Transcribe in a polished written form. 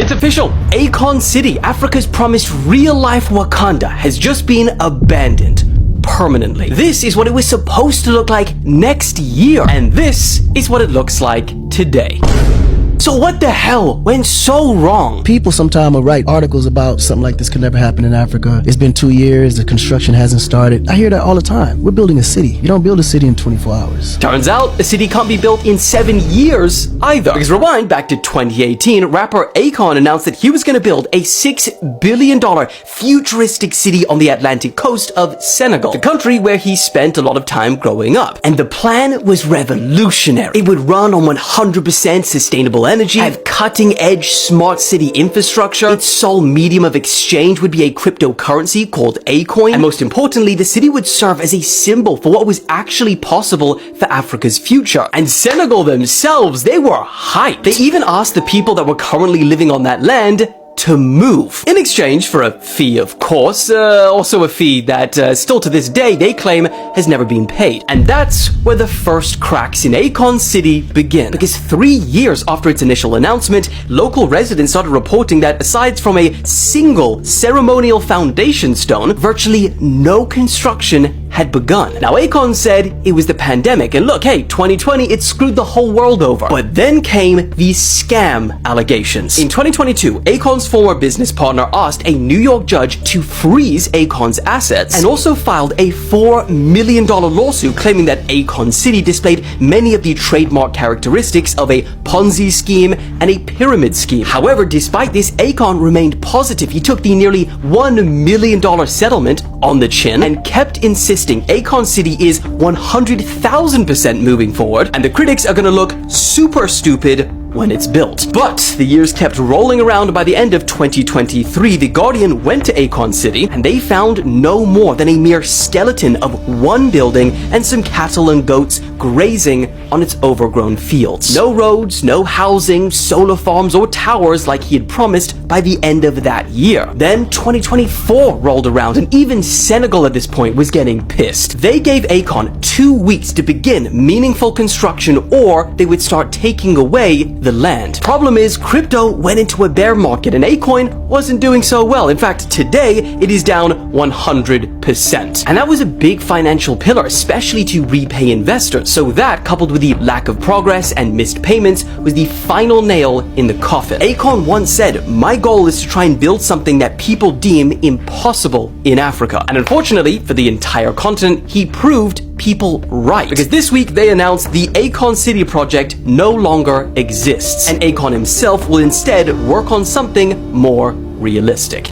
It's official! Akon City, Africa's promised real-life Wakanda, has just been abandoned. Permanently. This is what it was supposed to look like next year, and this is what it looks like today. So what the hell went so wrong? People sometimes will write articles about something like this could never happen in Africa. It's been 2 years, the construction hasn't started. I hear that all the time. We're building a city. You don't build a city in 24 hours. Turns out, a city can't be built in 7 years either. Because rewind back to 2018, rapper Akon announced that he was going to build a $6 billion futuristic city on the Atlantic coast of Senegal, the country where he spent a lot of time growing up. And the plan was revolutionary. It would run on 100% sustainable energy, have cutting-edge smart city infrastructure, its sole medium of exchange would be a cryptocurrency called Akon, and most importantly, the city would serve as a symbol for what was actually possible for Africa's future. And Senegal themselves, they were hyped. They even asked the people that were currently living on that land to move. In exchange for a fee, of course, also a fee that still to this day they claim has never been paid. And that's where the first cracks in Akon City begin. Because 3 years after its initial announcement, local residents started reporting that aside from a single ceremonial foundation stone, virtually no construction had begun. Now, Akon said it was the pandemic, and look, hey, 2020, it screwed the whole world over. But then came the scam allegations. In 2022, Akon's former business partner asked a New York judge to freeze Akon's assets and also filed a $4 million lawsuit claiming that Akon City displayed many of the trademark characteristics of a Ponzi scheme and a pyramid scheme. However, despite this, Akon remained positive. He took the nearly $1 million settlement on the chin and kept insisting Akon City is 100,000% moving forward, and the critics are gonna look super stupid when it's built. But the years kept rolling around. By the end of 2023, The Guardian went to Akon City and they found no more than a mere skeleton of one building and some cattle and goats grazing on its overgrown fields. No roads, no housing, solar farms, or towers like he had promised by the end of that year. Then 2024 rolled around and even Senegal at this point was getting pissed. They gave Akon 2 weeks to begin meaningful construction or they would start taking away the land. Problem is, crypto went into a bear market and Akon wasn't doing so well. In fact, today it is down 100%. And that was a big financial pillar, especially to repay investors. So that, coupled with the lack of progress and missed payments, was the final nail in the coffin. Akon once said, "My goal is to try and build something that people deem impossible in Africa." And unfortunately, for the entire continent, he proved people right. Because this week they announced the Akon City project no longer exists, and Akon himself will instead work on something more realistic.